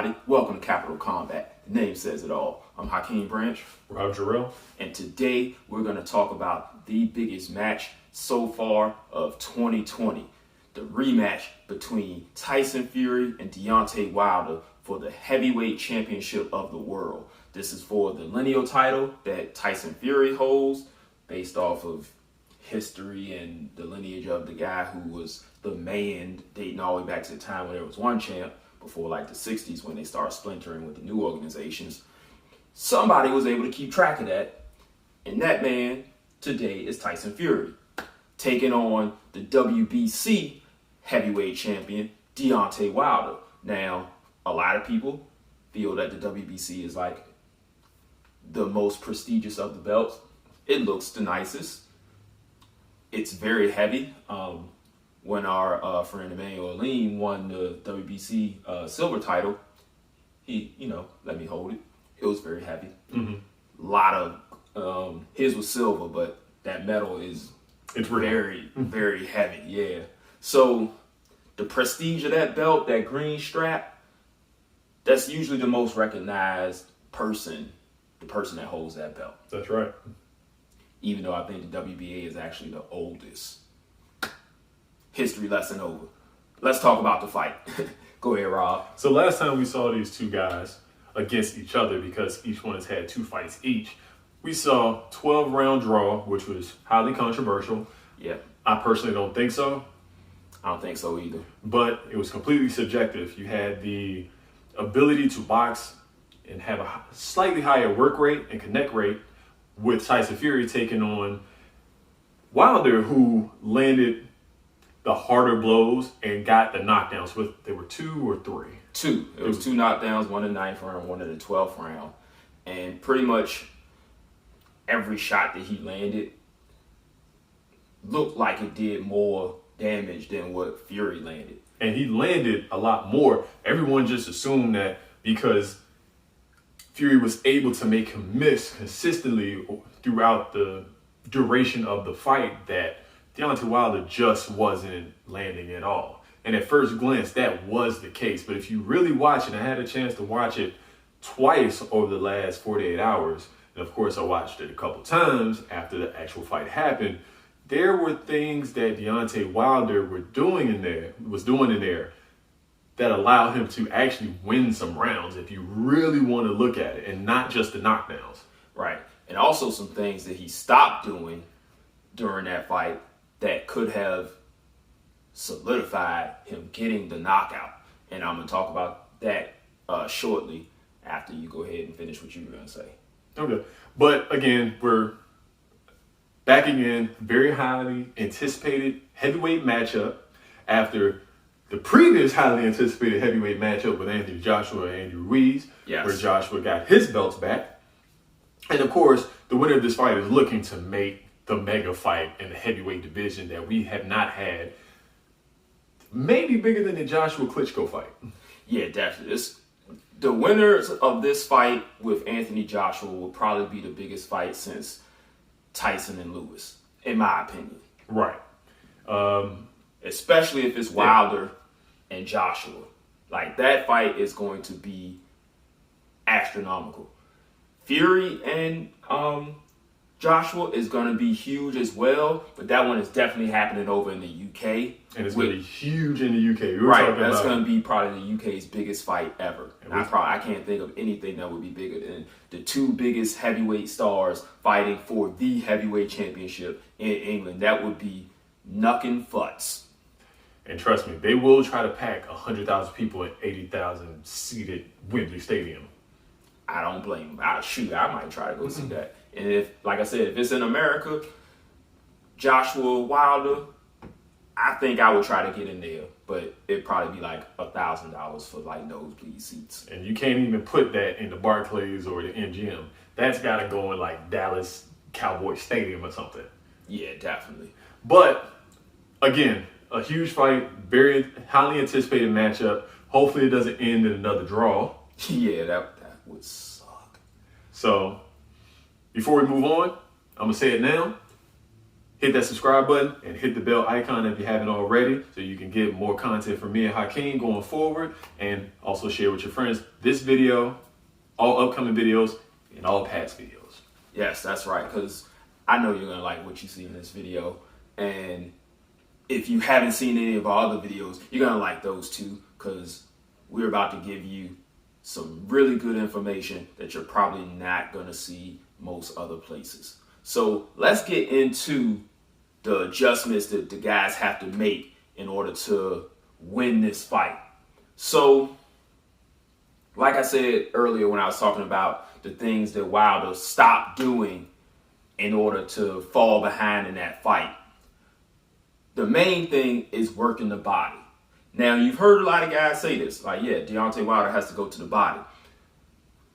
everybody? Welcome to Capital Combat. The name says it all. I'm Hakeem Branch. Rob Jarrell. And today we're going to talk about the biggest match so far of 2020. The rematch between Tyson Fury and Deontay Wilder for the heavyweight championship of the world. This is for the lineal title that Tyson Fury holds based off of history and the lineage of the guy who was the man dating all the way back to the time when there was one champ before like the 60s when they started splintering with the new organizations. Somebody was able to keep track of that, and that man today is Tyson Fury, taking on the WBC heavyweight champion Deontay Wilder. Now, a lot of people feel that the WBC is like the most prestigious of the belts. It looks the nicest. It's very heavy. When our friend Emmanuel Lean won the WBC silver title, he, let me hold it. It was very heavy. Mm-hmm. A lot of, his was silver, but that metal it's very, very heavy. Yeah. So the prestige of that belt, that green strap, that's usually the most recognized person, the person that holds that belt. That's right. Even though I think the WBA is actually the oldest. History lesson over. Let's talk about the fight. Go ahead, Rob. So last time we saw these two guys against each other, because each one has had 2 fights each, we saw 12-round draw, which was highly controversial. Yeah. I personally don't think so. I don't think so either. But it was completely subjective. You had the ability to box and have a slightly higher work rate and connect rate, with Tyson Fury taking on Wilder, who landed the harder blows and got the knockdowns. There were 2 or 3? 2. It was 2 knockdowns, one in the 9th round, one in the 12th round. And pretty much every shot that he landed looked like it did more damage than what Fury landed. And he landed a lot more. Everyone just assumed that because Fury was able to make him miss consistently throughout the duration of the fight, that Deontay Wilder just wasn't landing at all. And at first glance, that was the case. But if you really watch it, I had a chance to watch it twice over the last 48 hours. And of course, I watched it a couple times after the actual fight happened. There were things that Deontay Wilder was doing in there that allowed him to actually win some rounds if you really want to look at it, and not just the knockdowns. Right. And also some things that he stopped doing during that fight that could have solidified him getting the knockout. And I'm going to talk about that shortly after you go ahead and finish what you were going to say. Okay. But again, we're back again. Very highly anticipated heavyweight matchup after the previous highly anticipated heavyweight matchup with Anthony Joshua and Andy Ruiz, yes, where Joshua got his belts back. And of course, the winner of this fight is looking to make the mega fight in the heavyweight division that we have not had. Maybe bigger than the Joshua Klitschko fight. Yeah, definitely. The winners of this fight with Anthony Joshua will probably be the biggest fight since Tyson and Lewis, in my opinion. Right. Especially if it's Wilder and Joshua. Like, that fight is going to be astronomical. Fury and Joshua is going to be huge as well, but that one is definitely happening over in the UK. And it's going to be huge in the UK. Right, that's going to be probably the UK's biggest fight ever. And I can't think of anything that would be bigger than the 2 biggest heavyweight stars fighting for the heavyweight championship in England. That would be knuckin' futz. And trust me, they will try to pack 100,000 people in 80,000 seated Wembley Stadium. I don't blame them. I might try to go see that. And if, like I said, if it's in America, Joshua Wilder, I think I would try to get in there, but it'd probably be like $1,000 for like nosebleed seats. And you can't even put that in the Barclays or the MGM. That's got to go in like Dallas Cowboy Stadium or something. Yeah, definitely. But again, a huge fight, very highly anticipated matchup. Hopefully it doesn't end in another draw. Yeah, that would suck. So before we move on, I'm going to say it now. hit that subscribe button and hit the bell icon if you haven't already, so you can get more content from me and Hakeem going forward, and also share with your friends this video, all upcoming videos, and all past videos. Yes, that's right, because I know you're going to like what you see in this video, and if you haven't seen any of our other videos, you're going to like those too, because we're about to give you some really good information that you're probably not going to see most other places. So let's get into the adjustments that the guys have to make in order to win this fight. So, like I said earlier when I was talking about the things that Wilder stopped doing in order to fall behind in that fight, the main thing is working the body. Now, you've heard a lot of guys say this, like, yeah, Deontay Wilder has to go to the body.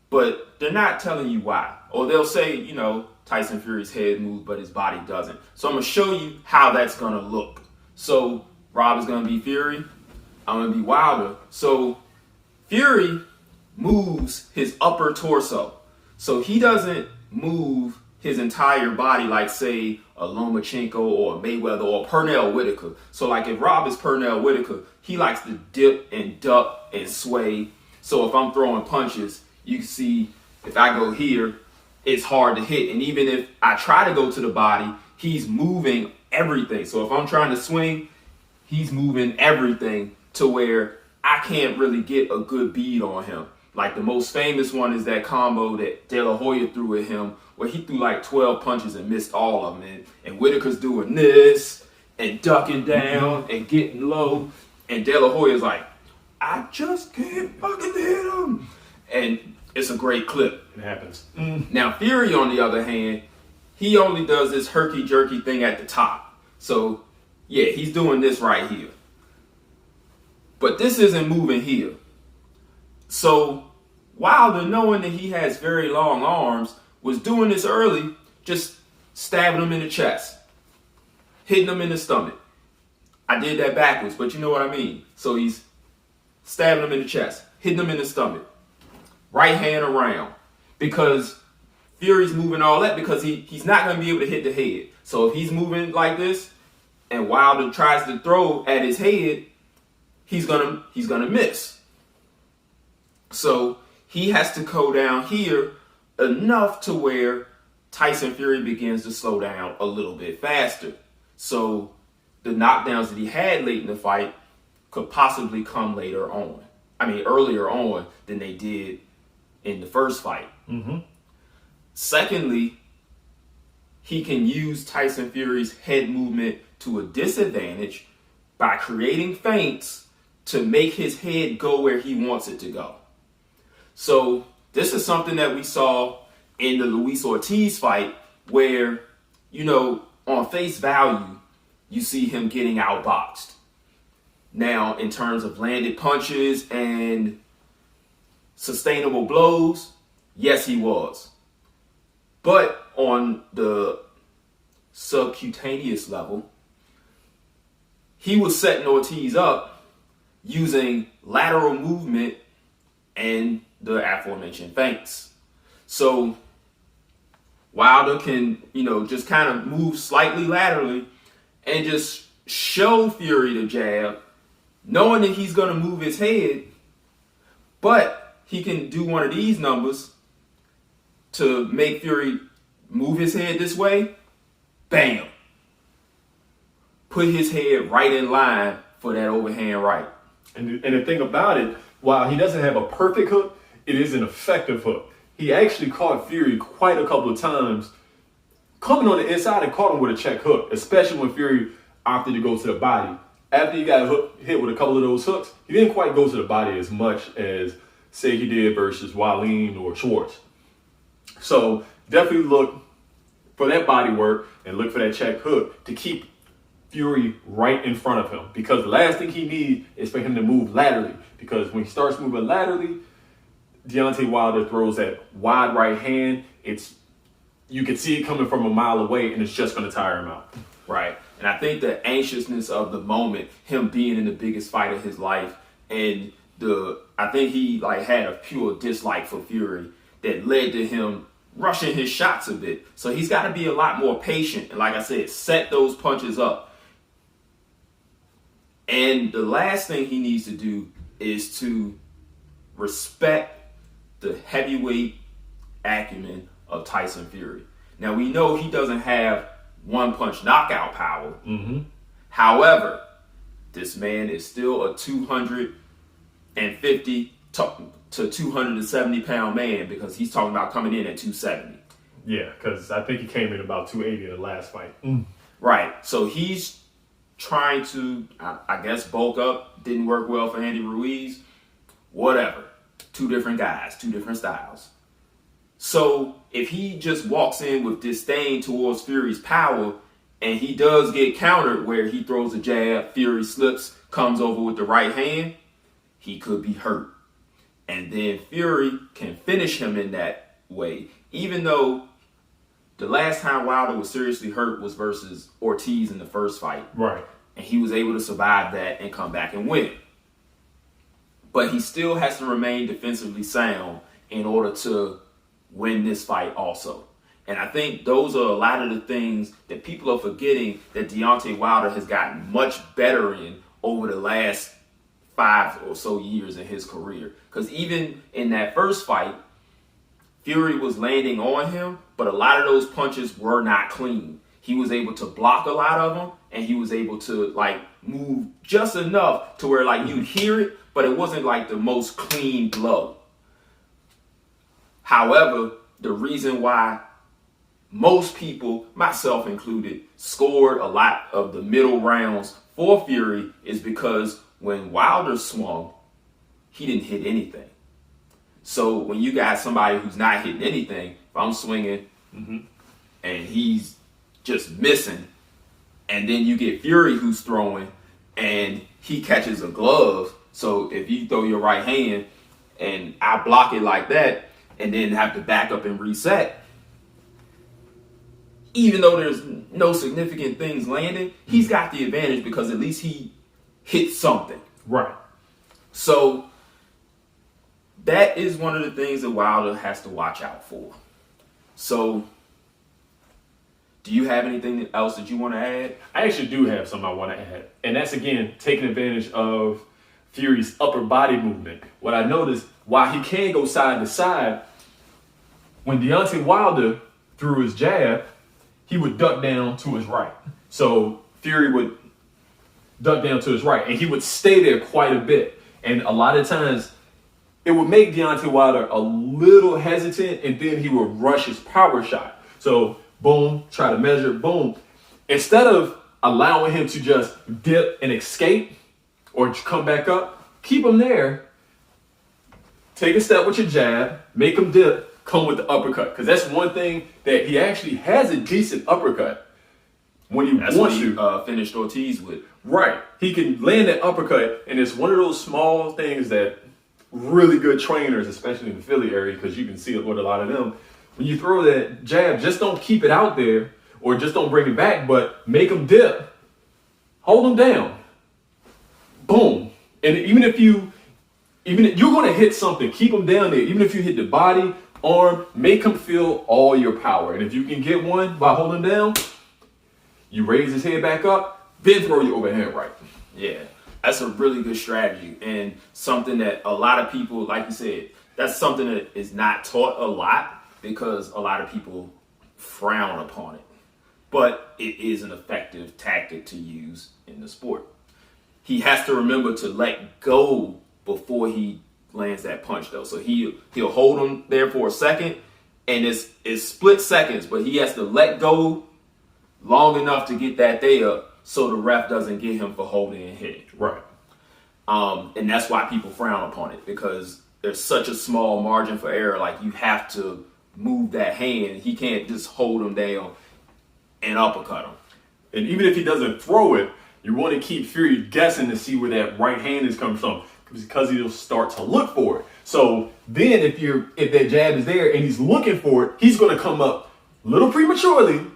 But they're not telling you why. Or they'll say, you know, Tyson Fury's head moves, but his body doesn't. So I'm going to show you how that's going to look. So Rob is going to be Fury. I'm going to be Wilder. So Fury moves his upper torso. So he doesn't move his entire body like, say, a Lomachenko or a Mayweather or Pernell Whitaker. So like if Rob is Pernell Whitaker, he likes to dip and duck and sway. So if I'm throwing punches, you can see if I go here, it's hard to hit. And even if I try to go to the body, he's moving everything. So if I'm trying to swing, he's moving everything to where I can't really get a good bead on him. Like the most famous one is that combo that De La Hoya threw at him, where he threw like 12 punches and missed all of them. And Whitaker's doing this and ducking down and getting low. And De La Hoya's like, I just can't fucking hit him. And it's a great clip. It happens. Now, Fury, on the other hand, he only does this herky-jerky thing at the top. So, yeah, he's doing this right here. But this isn't moving here. So, Wilder, knowing that he has very long arms, was doing this early, just stabbing him in the chest, hitting him in the stomach. I did that backwards, but you know what I mean. So he's stabbing him in the chest, hitting him in the stomach, right hand around, because Fury's moving all that because he's not going to be able to hit the head. So if he's moving like this and Wilder tries to throw at his head, he's gonna miss. So he has to go down here enough to where Tyson Fury begins to slow down a little bit faster. So the knockdowns that he had late in the fight could possibly come later on. I mean, earlier on than they did in the first fight. Mm-hmm. Secondly, he can use Tyson Fury's head movement to a disadvantage by creating feints to make his head go where he wants it to go. So this is something that we saw in the Luis Ortiz fight where, you know, on face value, you see him getting outboxed. Now, in terms of landed punches and sustainable blows, yes, he was. But on the subcutaneous level, he was setting Ortiz up using lateral movement and the aforementioned feints. So Wilder can, you know, just kind of move slightly laterally and just show Fury the jab, knowing that he's going to move his head, but he can do one of these numbers to make Fury move his head this way. Bam. Put his head right in line for that overhand right. And the thing about it, while he doesn't have a perfect hook, it is an effective hook. He actually caught Fury quite a couple of times coming on the inside and caught him with a check hook, especially when Fury opted to go to the body. After he got hit with a couple of those hooks, he didn't quite go to the body as much as, say, he did versus Wallin or Schwartz. So definitely look for that body work and look for that check hook to keep Fury right in front of him, because the last thing he needs is for him to move laterally, because when he starts moving laterally, Deontay Wilder throws that wide right hand. You can see it coming from a mile away, and it's just going to tire him out. Right. And I think the anxiousness of the moment, him being in the biggest fight of his life, and I think he had a pure dislike for Fury that led to him rushing his shots a bit. So he's got to be a lot more patient. And like I said, set those punches up. And the last thing he needs to do is to respect the heavyweight acumen of Tyson Fury. Now, we know he doesn't have one-punch knockout power. Mm-hmm. However, this man is still a 250 to 270 pound man, because he's talking about coming in at 270. Yeah, because I think he came in about 280 in the last fight. Right. So he's trying to, I guess, bulk up. Didn't work well for Andy Ruiz. Whatever. Two different guys, two different styles. So if he just walks in with disdain towards Fury's power, and he does get countered where he throws a jab, Fury slips, comes over with the right hand, he could be hurt. And then Fury can finish him in that way. Even though the last time Wilder was seriously hurt was versus Ortiz in the first fight. Right. And he was able to survive that and come back and win. But he still has to remain defensively sound in order to win this fight also. And I think those are a lot of the things that people are forgetting that Deontay Wilder has gotten much better in over the last 5 or so years in his career. Because even in that first fight, Fury was landing on him, but a lot of those punches were not clean. He was able to block a lot of them, and he was able to move just enough to where you'd hear it, but it wasn't the most clean blow. However, the reason why most people, myself included, scored a lot of the middle rounds for Fury is because when Wilder swung, he didn't hit anything. So when you got somebody who's not hitting anything, if I'm swinging and he's just missing, and then you get Fury who's throwing and he catches a glove. So if you throw your right hand and I block it like that and then have to back up and reset, even though there's no significant things landing, he's got the advantage because at least he hit something. Right. So that is one of the things that Wilder has to watch out for. So do you have anything else that you want to add? I actually do have something I want to add. And that's, again, taking advantage of Fury's upper body movement. What I noticed, while he can go side to side, when Deontay Wilder threw his jab, he would duck down to his right. So Fury would duck down to his right, and he would stay there quite a bit. And a lot of times, it would make Deontay Wilder a little hesitant, and then he would rush his power shot. So, boom, try to measure, boom. Instead of allowing him to just dip and escape or come back up, keep him there. Take a step with your jab, make him dip, come with the uppercut. Because that's one thing that he actually has a decent uppercut when he wants to. Finished Ortiz with. Right. He can land that uppercut, and it's one of those small things that really good trainers, especially in the Philly area, because you can see it with a lot of them. When you throw that jab, just don't keep it out there or just don't bring it back, but make him dip. Hold him down. Boom. And even if you're going to hit something, keep him down there. Even if you hit the body, arm, make him feel all your power. And if you can get one by holding him down, you raise his head back up, then throw your overhand right. Yeah. That's a really good strategy, and something that a lot of people, like you said, that's something that is not taught a lot because a lot of people frown upon it. But it is an effective tactic to use in the sport. He has to remember to let go before he lands that punch, though. So he'll hold him there for a second, and it's split seconds, but he has to let go long enough to get that there so the ref doesn't get him for holding and hitting. Right. And that's why people frown upon it, because there's such a small margin for error. You have to move that hand. He can't just hold him down and uppercut him. And even if he doesn't throw it, you want to keep Fury guessing to see where that right hand is coming from, because he'll start to look for it. So then if that jab is there and he's looking for it, he's going to come up a little prematurely,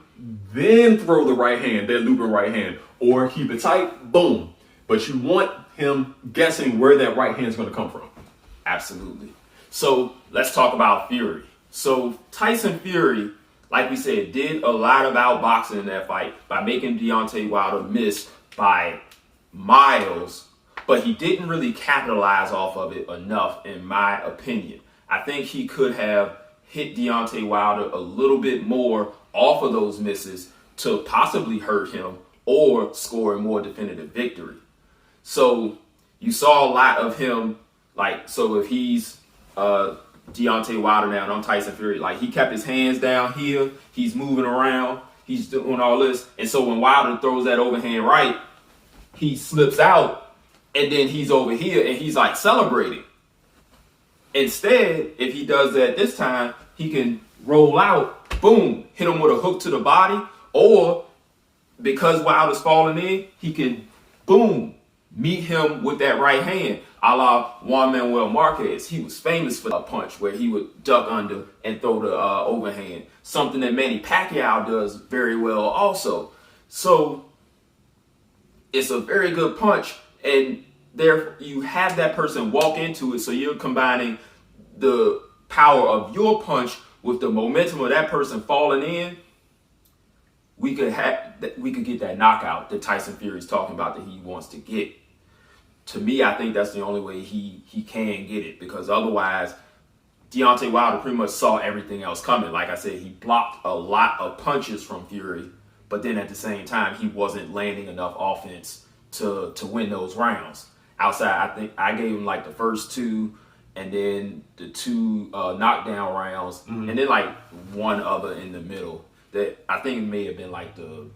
then throw the right hand, that looping right hand, or keep it tight, boom. But you want him guessing where that right hand is going to come from. Absolutely. So let's talk about Fury. So Tyson Fury, like we said, did a lot of outboxing in that fight by making Deontay Wilder miss by miles, but he didn't really capitalize off of it enough, in my opinion. I think he could have hit Deontay Wilder a little bit more off of those misses to possibly hurt him or score a more definitive victory. So you saw a lot of him, so if he's Deontay Wilder now and I'm Tyson Fury, he kept his hands down here, he's moving around, he's doing all this, and so when Wilder throws that overhand right, he slips out, and then he's over here and he's celebrating. Instead, if he does that this time, he can roll out, boom, hit him with a hook to the body, or because Wilder's falling in, he can, boom, meet him with that right hand, a la Juan Manuel Marquez. He was famous for a punch where he would duck under and throw the overhand, something that Manny Pacquiao does very well also. So it's a very good punch, and there you have that person walk into it, so you're combining the power of your punch with the momentum of that person falling in. We could get that knockout that Tyson Fury's talking about that he wants to get. To me, I think that's the only way he can get it, because otherwise Deontay Wilder pretty much saw everything else coming. Like I said, he blocked a lot of punches from Fury, but then at the same time, he wasn't landing enough offense to win those rounds. Outside, I think I gave him the first two, and then the two knockdown rounds, and then one other in the middle that I think it may have been the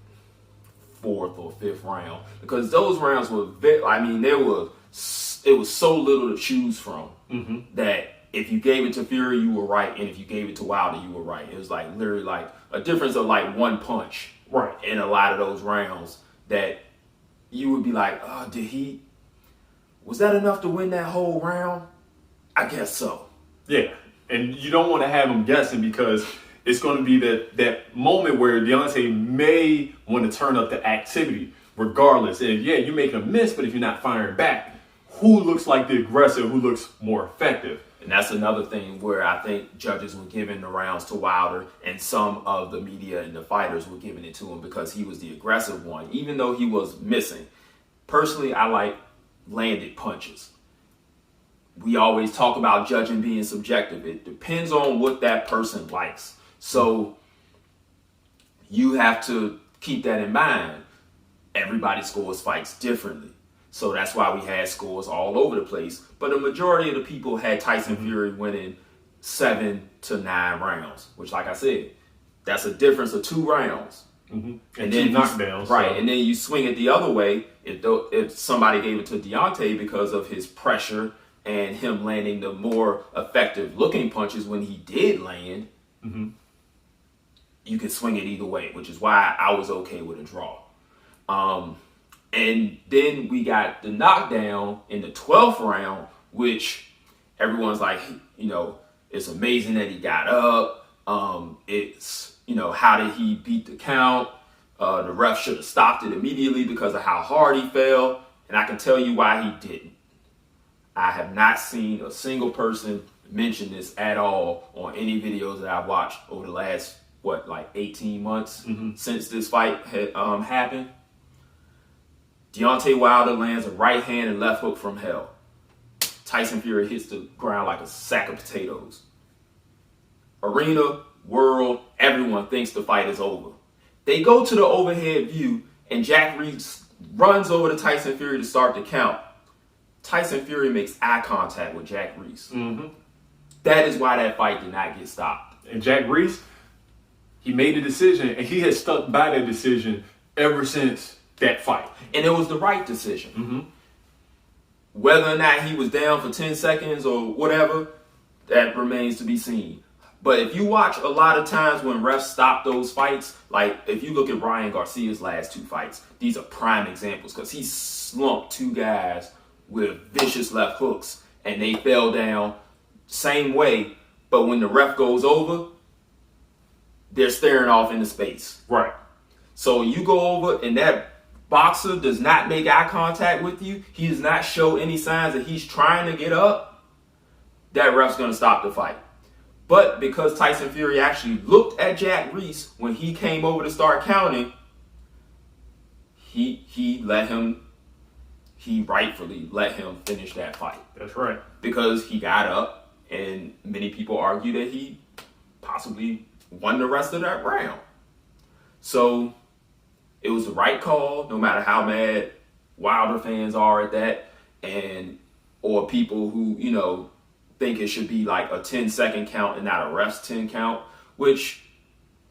fourth or fifth round, because those rounds were it was so little to choose from that if you gave it to Fury, you were right, and if you gave it to Wilder, you were right. It was literally a difference of one punch, right, in a lot of those rounds that you would be was that enough to win that whole round? I guess so. Yeah, and you don't want to have him guessing, because it's going to be that moment where Deontay may want to turn up the activity regardless. And yeah, you're making a miss, but if you're not firing back, who looks like the aggressor, who looks more effective? And that's another thing where I think judges were giving the rounds to Wilder, and some of the media and the fighters were giving it to him because he was the aggressive one, even though he was missing. Personally, I like landed punches. We always talk about judging being subjective. It depends on what that person likes. So you have to keep that in mind. Everybody scores fights differently. So that's why we had scores all over the place. But the majority of the people had Tyson Fury winning 7 to 9 rounds, which, like I said, that's a difference of 2 rounds. And then knockdowns. Right. So. And then you swing it the other way. If somebody gave it to Deontay because of his pressure and him landing the more effective looking punches when he did land, you can swing it either way, which is why I was okay with a draw. And then we got the knockdown in the 12th round, which everyone's it's amazing that he got up. It's, how did he beat the count? The ref should have stopped it immediately because of how hard he fell. And I can tell you why he didn't. I have not seen a single person mention this at all on any videos that I've watched over the last, 18 months since this fight had happened. Deontay Wilder lands a right hand and left hook from hell. Tyson Fury hits the ground like a sack of potatoes. Arena, world, everyone thinks the fight is over. They go to the overhead view, and Jack Reese runs over to Tyson Fury to start the count. Tyson Fury makes eye contact with Jack Reese. That is why that fight did not get stopped. And Jack Reese, he made a decision, and he has stuck by that decision ever since that fight. And it was the right decision. Whether or not he was down for 10 seconds or whatever, that remains to be seen. But if you watch a lot of times when refs stop those fights, if you look at Ryan Garcia's last 2 fights, these are prime examples, because he slumped 2 guys with vicious left hooks and they fell down same way. But when the ref goes over, they're staring off into space. Right. So you go over and that boxer does not make eye contact with you. He does not show any signs that he's trying to get up. That ref's going to stop the fight. But because Tyson Fury actually looked at Jack Reese when he came over to start counting, he rightfully let him finish that fight. That's right. Because he got up, and many people argue that he possibly won the rest of that round. So it was the right call, no matter how mad Wilder fans are at that, or people who, think it should be like a 10-second count and not a ref's 10 count, which,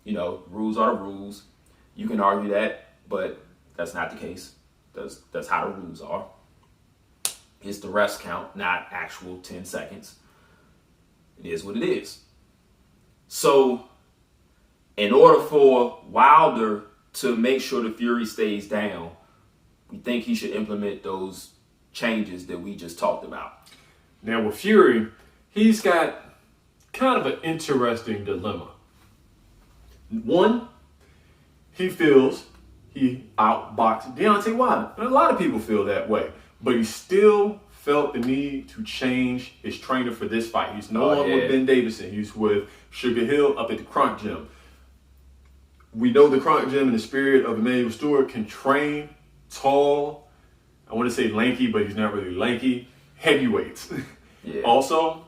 rules are the rules. You can argue that, but that's not the case. That's how the rules are. It's the ref's count, not actual 10 seconds. It is what it is. So, in order for Wilder to make sure the Fury stays down, we think he should implement those changes that we just talked about. Now with Fury, he's got kind of an interesting dilemma. One, he feels he outboxed Deontay Wilder. And a lot of people feel that way. But he still felt the need to change his trainer for this fight. He's no longer with Ben Davison. He's with Sugar Hill up at the Kronk Gym. We know the Kronk Gym in the spirit of Emmanuel Stewart can train tall, I want to say lanky, but he's not really lanky, heavyweights. Yeah. Also,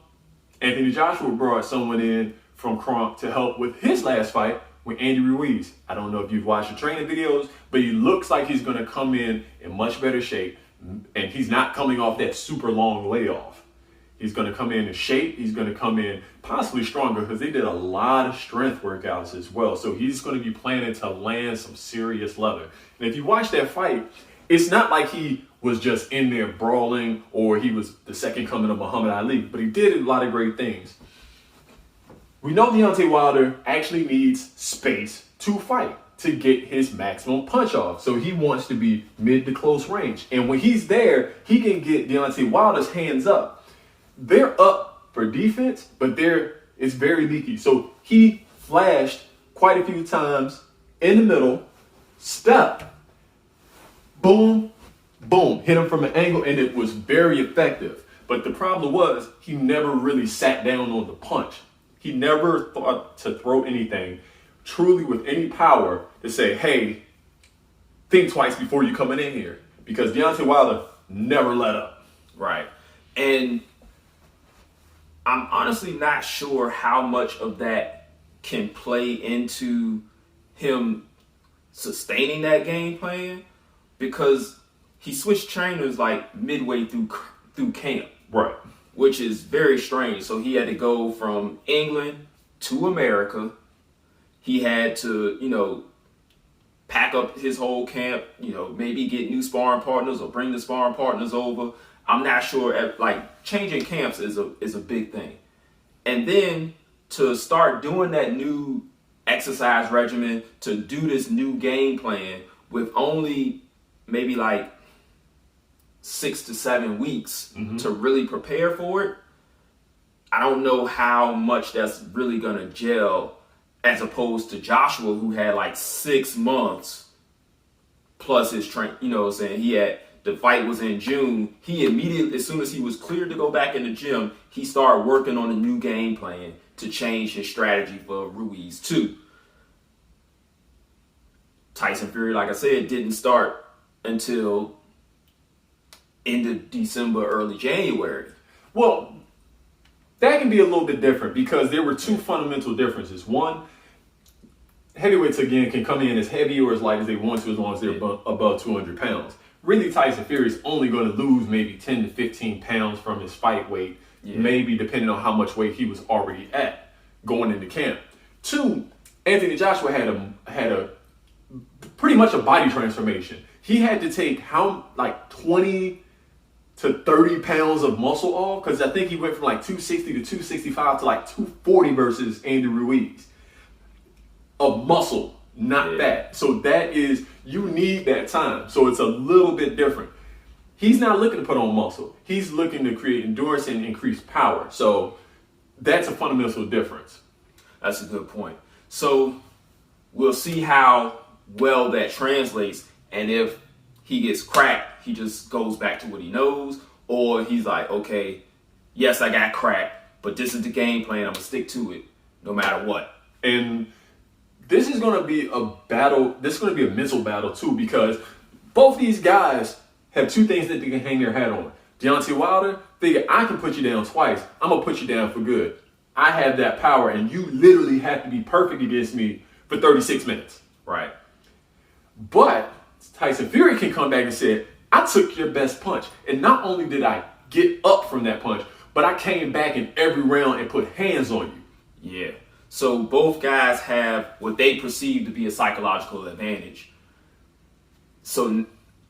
Anthony Joshua brought someone in from Kronk to help with his last fight with Andy Ruiz. I don't know if you've watched the training videos, but he looks like he's going to come in much better shape, and he's not coming off that super long layoff. He's going to come in shape. He's going to come in possibly stronger because they did a lot of strength workouts as well. So he's going to be planning to land some serious leather. And if you watch that fight, it's not like he was just in there brawling or he was the second coming of Muhammad Ali, but he did a lot of great things. We know Deontay Wilder actually needs space to fight, to get his maximum punch off. So he wants to be mid to close range. And when he's there, he can get Deontay Wilder's hands up. They're up for defense, but it's very leaky. So he flashed quite a few times in the middle, step, boom, boom, hit him from an angle, and it was very effective. But the problem was he never really sat down on the punch. He never thought to throw anything truly with any power to say, hey, think twice before you coming in here. Because Deontay Wilder never let up. Right. And I'm honestly not sure how much of that can play into him sustaining that game plan, because he switched trainers like midway through camp. Right. Which is very strange. So he had to go from England to America. He had to, pack up his whole camp, maybe get new sparring partners or bring the sparring partners over. I'm not sure. Changing camps is a big thing. And then to start doing that new exercise regimen, to do this new game plan with only maybe 6 to 7 weeks to really prepare for it, I don't know how much that's really going to gel, as opposed to Joshua, who had 6 months plus his train. He had, the fight was in June. He immediately, as soon as he was cleared to go back in the gym, he started working on a new game plan to change his strategy for Ruiz too. Tyson Fury, like I said, didn't start until end of December, early January. Well, that can be a little bit different because there were two fundamental differences. One, heavyweights, again, can come in as heavy or as light as they want to, as long as they're above 200 pounds. Really, Tyson Fury is only going to lose maybe 10 to 15 pounds from his fight weight, maybe depending on how much weight he was already at going into camp. Two, Anthony Joshua had a pretty much a body transformation. He had to take 20 to 30 pounds of muscle off, because I think he went from 260 to 265 to 240 versus Andy Ruiz. Of muscle, not fat. So that is, you need that time. So it's a little bit different. He's not looking to put on muscle. He's looking to create endurance and increase power. So that's a fundamental difference. That's a good point. So we'll see how well that translates, and if he gets cracked, he just goes back to what he knows, or he's like, okay, yes, I got cracked, but this is the game plan. I'm going to stick to it no matter what. And this is going to be a battle. This is going to be a mental battle, too, because both these guys have two things that they can hang their hat on. Deontay Wilder figure, I can put you down twice. I'm going to put you down for good. I have that power, and you literally have to be perfect against me for 36 minutes. Right. But Tyson Fury can come back and say, I took your best punch. And not only did I get up from that punch, but I came back in every round and put hands on you. Yeah. So both guys have what they perceive to be a psychological advantage. So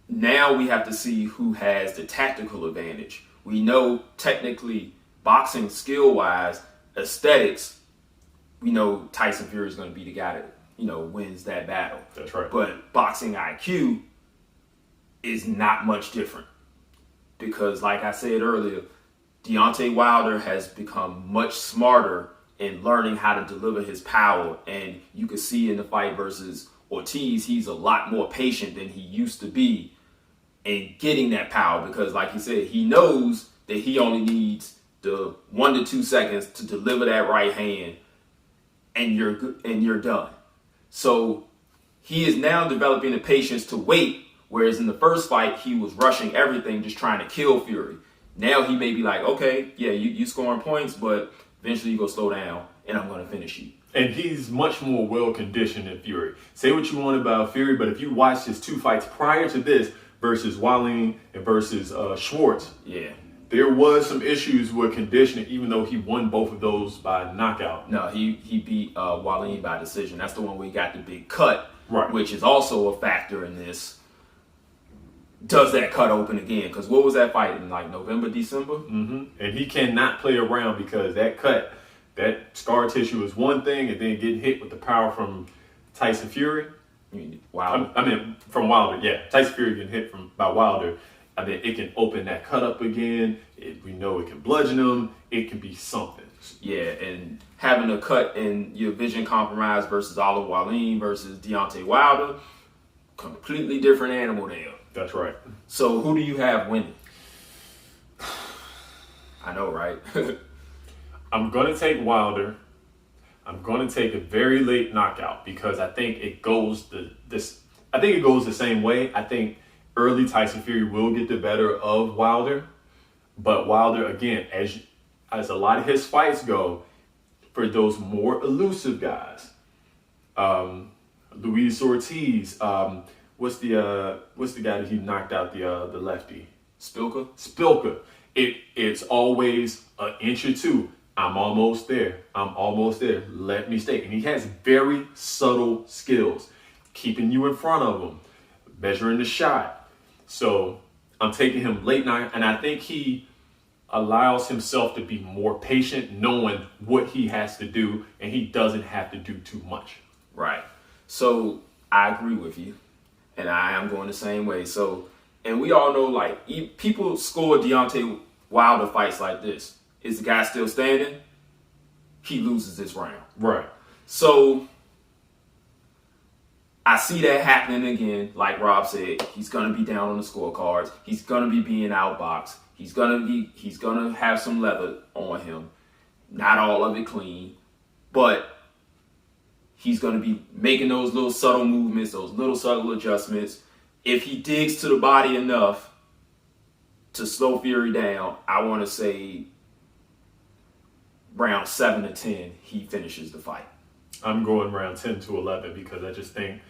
now we have to see who has the tactical advantage. We know technically, boxing skill-wise, aesthetics, we know Tyson Fury is going to be the guy that, wins that battle. That's right. But boxing IQ is not much different. Because like I said earlier, Deontay Wilder has become much smarter in learning how to deliver his power. And you can see in the fight versus Ortiz, he's a lot more patient than he used to be in getting that power. Because like he said, he knows that he only needs the 1 to 2 seconds to deliver that right hand, and you're done. So he is now developing the patience to wait, whereas in the first fight, he was rushing everything, just trying to kill Fury. Now he may be like, okay, yeah, you scoring points, but eventually you go slow down, and I'm going to finish you. And he's much more well-conditioned than Fury. Say what you want about Fury, but if you watch his 2 fights prior to this versus Wallin and versus Schwartz, yeah, there was some issues with conditioning, even though he won both of those by knockout. No, he beat Wallin by decision. That's the one where he got the big cut, right? Which is also a factor in this. Does that cut open again? Because what was that fight in like November, December? Mm-hmm. And he cannot play around because that cut, that scar tissue is one thing, and then getting hit with the power from Tyson Fury. Wilder. I mean, from Wilder, yeah. Tyson Fury getting hit by Wilder. I mean, it can open that cut up again. We know it can bludgeon him. It can be something. Yeah, and having a cut in your vision compromised versus Oliver Wallin versus Deontay Wilder, completely different animal there. That's right. So who do you have winning? I know, right? I'm going to take Wilder. I'm going to take a very late knockout because I think it goes the same way. I think early Tyson Fury will get the better of Wilder, but Wilder, again, as a lot of his fights go, for those more elusive guys, Luis Ortiz, what's the guy that he knocked out the lefty? Spilka. It's always an inch or two. I'm almost there. Let me stay. And he has very subtle skills, keeping you in front of him, measuring the shot. So I'm taking him late night, and I think he allows himself to be more patient, knowing what he has to do, and he doesn't have to do too much. Right. So I agree with you, and I am going the same way. So, and we all know, like, people score Deontay Wilder fights like this. Is the guy still standing? He loses this round. Right. So I see that happening again. Like Rob said, he's gonna be down on the scorecards. He's gonna be being outboxed. He's gonna have some leather on him. Not all of it clean, but he's gonna be making those little subtle movements, those little subtle adjustments. If he digs to the body enough to slow Fury down, I want to say round 7 to 10, he finishes the fight. I'm going round 10 to 11 because I just think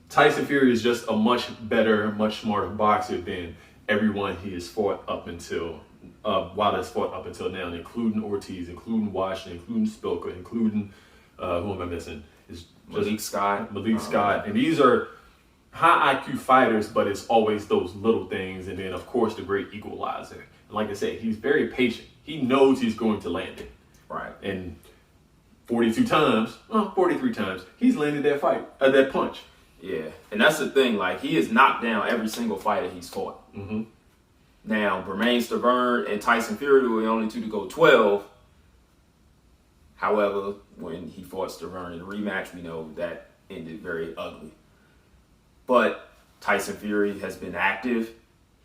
Tyson Fury is just a much better, much smarter boxer than everyone he has fought up until Wilder's fought up until now, including Ortiz, including Washington, including Spilka, including who am I missing? Malik Scott. And these are high IQ fighters, but it's always those little things, and then of course the great equalizer. And like I said, he's very patient. He knows he's going to land it. Right. And 43 times, he's landed that punch. Yeah, and that's the thing. Like, he has knocked down every single fighter he's fought. Mm-hmm. Now, Bermane Stiverne and Tyson Fury were the only two to go 12. However, when he fought Stiverne in the rematch, we know that ended very ugly. But Tyson Fury has been active.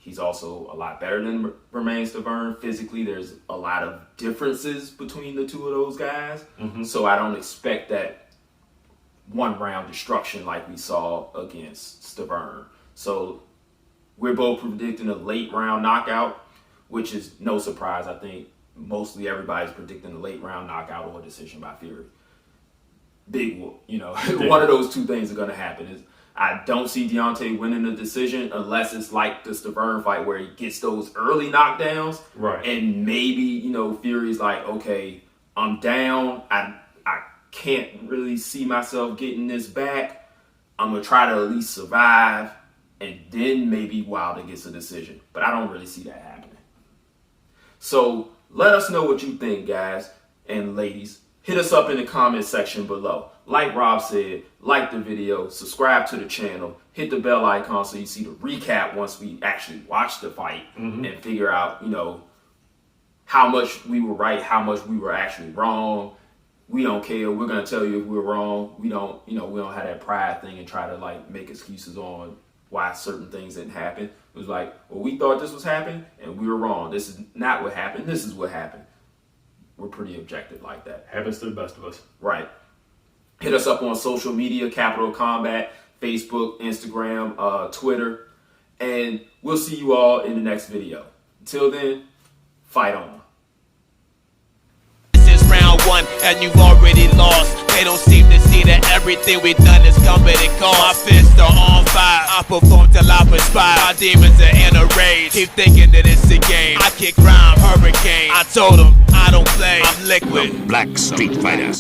He's also a lot better than Romain Stavern. Physically, there's a lot of differences between the two of those guys. So I don't expect that one round destruction like we saw against Stavern. So we're both predicting a late round knockout, which is no surprise. I think mostly everybody's predicting a late round knockout or a decision by Fury. Big whoop, one of those two things are going to happen. I don't see Deontay winning the decision unless it's like the Stavern fight where he gets those early knockdowns. Right. And maybe, Fury's like, okay, I'm down. I can't really see myself getting this back. I'm going to try to at least survive. And then maybe Wilder gets a decision. But I don't really see that happening. So let us know what you think, guys and ladies. Hit us up in the comment section below. Like Rob said, like the video, subscribe to the channel, hit the bell icon so you see the recap once we actually watch the fight and figure out, how much we were right, how much we were actually wrong. We don't care. We're going to tell you if we're wrong. We don't have that pride thing and try to make excuses on why certain things didn't happen. It was like, well, we thought this was happening and we were wrong. This is not what happened. This is what happened. We're pretty objective like that. Happens to the best of us. Right. Hit us up on social media, Capital Combat, Facebook, Instagram, Twitter. And we'll see you all in the next video. Until then, fight on. This is round one and you've already lost. They don't seem to see that everything we've done is coming and cost. My fists are on fire. I perform till I perspire. My demons are in a rage. Keep thinking that it's a game. I kick rhyme, hurricane. I told them I don't play. I'm liquid. Black Street Fighter.